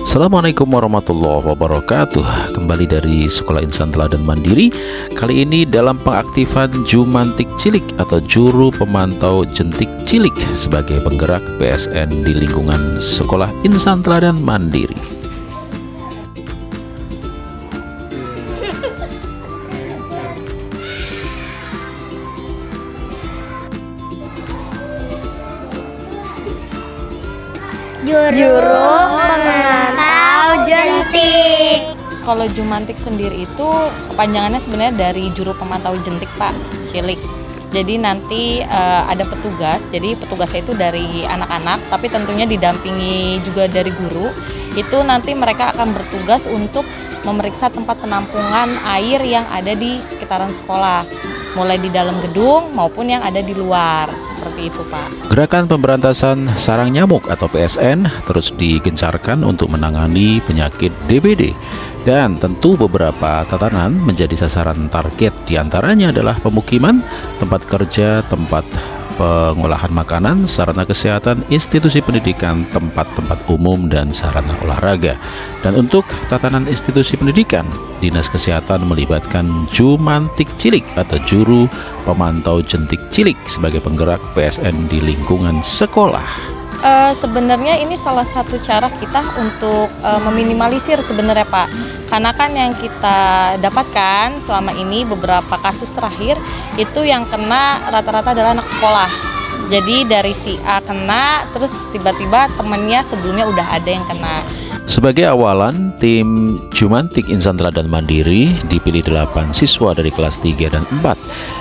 Assalamualaikum warahmatullahi wabarakatuh. Kembali dari Sekolah Insan Teladan Mandiri. Kali ini dalam pengaktifan Jumantik Cilik atau Juru Pemantau Jentik Cilik sebagai penggerak PSN di lingkungan Sekolah Insan Teladan Mandiri. Juru Pemantau Jentik. Kalau Jumantik sendiri itu kepanjangannya sebenarnya dari Juru Pemantau Jentik Pak Cilik. Jadi nanti ada petugas, jadi petugasnya itu dari anak-anak, tapi tentunya didampingi juga dari guru. Itu nanti mereka akan bertugas untuk memeriksa tempat penampungan air yang ada di sekitaran sekolah, mulai di dalam gedung maupun yang ada di luar, seperti itu Pak. Gerakan pemberantasan sarang nyamuk atau PSN terus digencarkan untuk menangani penyakit DBD. Dan tentu beberapa tatanan menjadi sasaran target, diantaranya adalah pemukiman, tempat kerja, tempat pengolahan makanan, sarana kesehatan, institusi pendidikan, tempat-tempat umum, dan sarana olahraga. Dan untuk tatanan institusi pendidikan, Dinas Kesehatan melibatkan Jumantik Cilik atau Juru Pemantau Jentik Cilik sebagai penggerak PSN di lingkungan sekolah. Sebenarnya ini salah satu cara kita untuk meminimalisir sebenarnya Pak. Karena kan yang kita dapatkan selama ini beberapa kasus terakhir itu yang kena rata-rata adalah anak sekolah. Jadi dari si A kena, terus tiba-tiba temennya sebelumnya udah ada yang kena. Sebagai awalan, tim Jumantik Insan Teladan Mandiri dipilih 8 siswa dari kelas 3 dan 4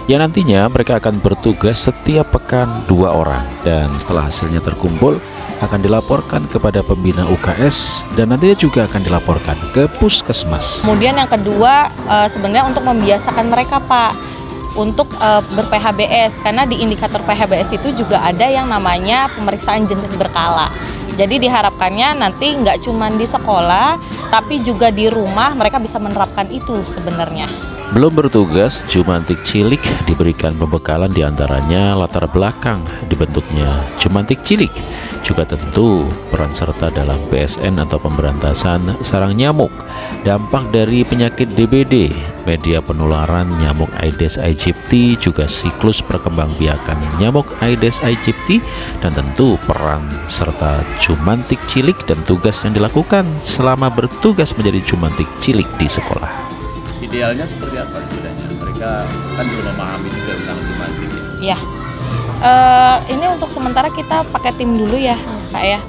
yang nantinya mereka akan bertugas setiap pekan 2 orang, dan setelah hasilnya terkumpul akan dilaporkan kepada pembina UKS dan nantinya juga akan dilaporkan ke puskesmas. Kemudian yang kedua sebenarnya untuk membiasakan mereka Pak untuk ber-PHBS, karena di indikator PHBS itu juga ada yang namanya pemeriksaan jentik berkala. Jadi diharapkannya nanti nggak cuma di sekolah, tapi juga di rumah mereka bisa menerapkan itu sebenarnya. Belum bertugas, Jumantik Cilik diberikan pembekalan diantaranya latar belakang dibentuknya Jumantik Cilik, juga tentu peran serta dalam PSN atau pemberantasan sarang nyamuk, dampak dari penyakit DBD, media penularan nyamuk Aedes aegypti, juga siklus perkembangbiakan nyamuk Aedes aegypti, dan tentu peran serta Jumantik Cilik dan tugas yang dilakukan selama bertugas menjadi Jumantik Cilik di sekolah. Idealnya seperti apa sebenarnya? Mereka kan belum memahami juga tentang Jumantik. Ya, ini untuk sementara kita pakai tim dulu ya Kak ya.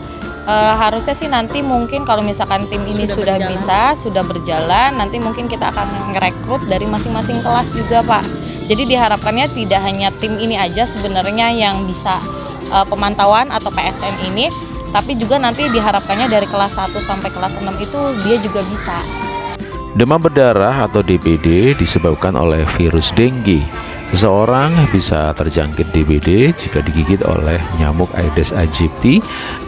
Harusnya sih nanti mungkin kalau misalkan tim ini sudah berjalan, nanti mungkin kita akan ngerekrut dari masing-masing kelas juga Pak. Jadi diharapkannya tidak hanya tim ini aja sebenarnya yang bisa pemantauan atau PSN ini, tapi juga nanti diharapkannya dari kelas 1 sampai kelas 6 itu dia juga bisa. Demam berdarah atau DBD disebabkan oleh virus dengue. Seseorang bisa terjangkit DBD jika digigit oleh nyamuk Aedes aegypti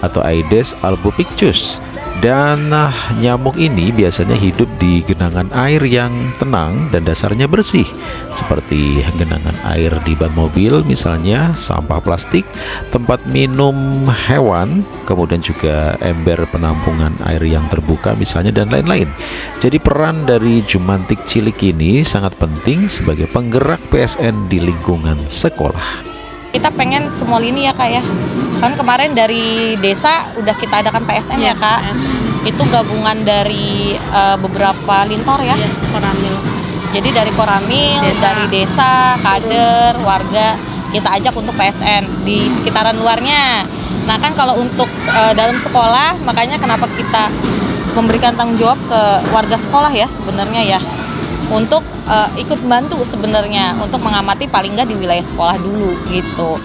atau Aedes albopictus. Dan nyamuk ini biasanya hidup di genangan air yang tenang dan dasarnya bersih, seperti genangan air di ban mobil misalnya, sampah plastik, tempat minum hewan, kemudian juga ember penampungan air yang terbuka misalnya, dan lain-lain. Jadi peran dari Jumantik Cilik ini sangat penting sebagai penggerak PSN di lingkungan sekolah. Kita pengen semua lini ya Kak ya. Kan kemarin dari desa udah kita adakan PSN ya Kak. Itu gabungan dari beberapa lintor ya. Koramil. Jadi dari Koramil, dari desa, kader, warga kita ajak untuk PSN di sekitaran luarnya. Nah kan kalau untuk dalam sekolah, makanya kenapa kita memberikan tanggung jawab ke warga sekolah ya sebenarnya ya. Untuk ikut bantu sebenarnya untuk mengamati paling nggak di wilayah sekolah dulu gitu.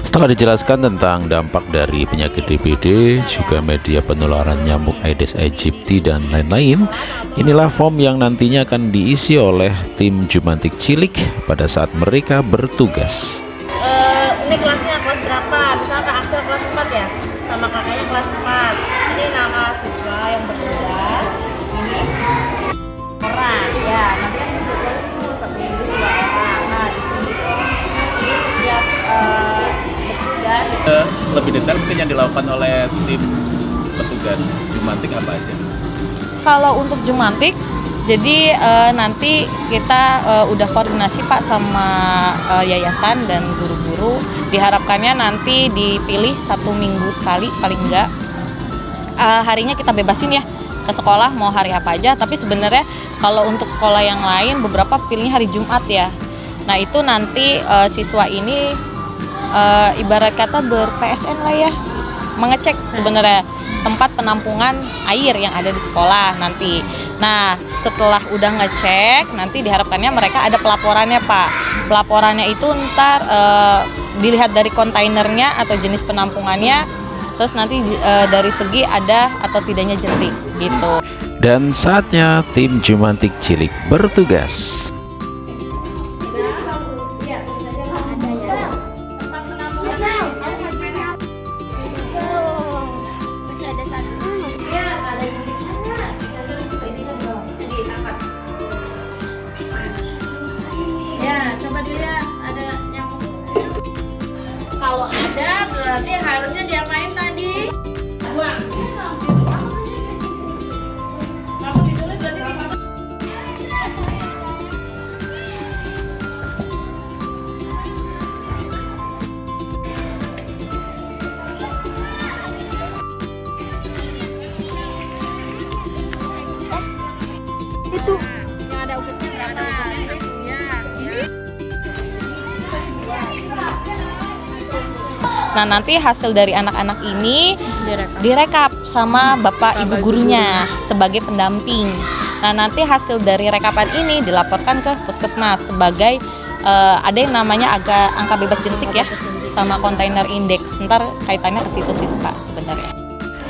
Setelah dijelaskan tentang dampak dari penyakit DBD, juga media penularan nyamuk Aedes aegypti dan lain-lain, inilah form yang nantinya akan diisi oleh tim Jumantik Cilik pada saat mereka bertugas. Ini kelasnya kelas berapa? Misalnya Kak Aksel kelas 4 ya, sama kakaknya kelas 4. Ini nama siswa yang bertugas. Ini orang ya, nanti kan jadwalnya itu 1 minggu 2 orang. Nah di sini ini setiap bertugas. Lebih detail mungkin yang dilakukan oleh tim petugas Jumantik apa aja? Kalau untuk Jumantik, jadi nanti kita udah koordinasi Pak sama yayasan dan guru-guru. Diharapkannya nanti dipilih 1 minggu sekali paling enggak. Harinya kita bebasin ya ke sekolah mau hari apa aja. Tapi sebenarnya kalau untuk sekolah yang lain beberapa pilihnya hari Jumat ya. Nah itu nanti siswa ini ibarat kata ber-PSN lah ya, mengecek sebenarnya tempat penampungan air yang ada di sekolah nanti. Nah setelah udah ngecek nanti diharapkannya mereka ada pelaporannya Pak. Pelaporannya itu ntar dilihat dari kontainernya atau jenis penampungannya, terus nanti dari segi ada atau tidaknya jentik gitu. Dan saatnya tim Jumantik Cilik bertugas. Kalau ada berarti harusnya diapain tadi? Buang. Kamu ditulis berarti di situ. Itu yang ada ukutnya berapa? Ya. Nah nanti hasil dari anak-anak ini direkap sama bapak ibu gurunya sebagai pendamping. Nah nanti hasil dari rekapan ini dilaporkan ke puskesmas sebagai ada yang namanya angka bebas jentik ya, sama kontainer indeks. Ntar kaitannya ke situ sih Pak sebenarnya.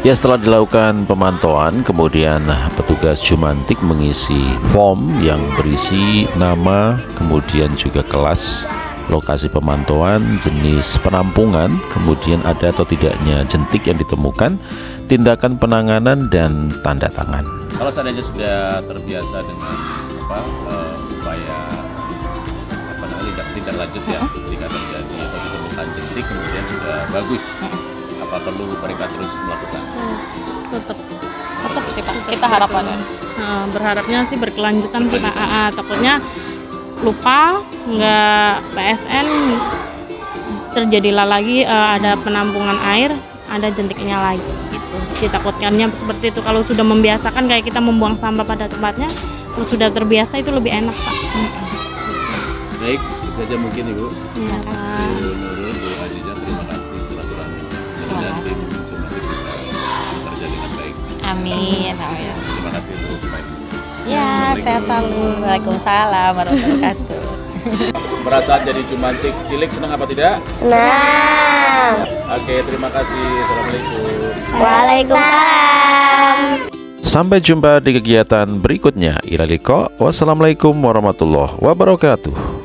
Ya, setelah dilakukan pemantauan, kemudian petugas Jumantik mengisi form yang berisi nama, kemudian juga kelas, lokasi pemantauan, jenis penampungan, kemudian ada atau tidaknya jentik yang ditemukan, tindakan penanganan, dan tanda tangan. Kalau seandainya sudah terbiasa dengan upaya tindak lanjut ya, jika terjadi atau ditemukan jentik kemudian sudah bagus, apa perlu mereka terus melakukan? Tetap sih Pak, kita harapannya. Berharapnya sih berkelanjutan sih Pak. Takutnya lupa nggak PSN terjadilah lagi ada penampungan air, ada jentiknya lagi gitu. Ditakutkannya seperti itu. Kalau sudah membiasakan kayak kita membuang sampah pada tempatnya, kalau sudah terbiasa itu lebih enak Pak. Baik, itu aja mungkin Ibu. Iya Pak. Bu Nurul, Bu Aziza, terima kasih silaturahminya. Semoga tim Jumantik bisa bekerja dengan baik. Amin. Amin. Terima kasih untuk baik. Ya, sehat selalu. Waalaikumsalam warahmatullahi wabarakatuh. Merasa jadi Jumantik Cilik senang apa tidak? Senang. Oke, terima kasih. Assalamualaikum. Waalaikumsalam. Sampai jumpa di kegiatan berikutnya. Ila liqa. Wassalamualaikum warahmatullahi wabarakatuh.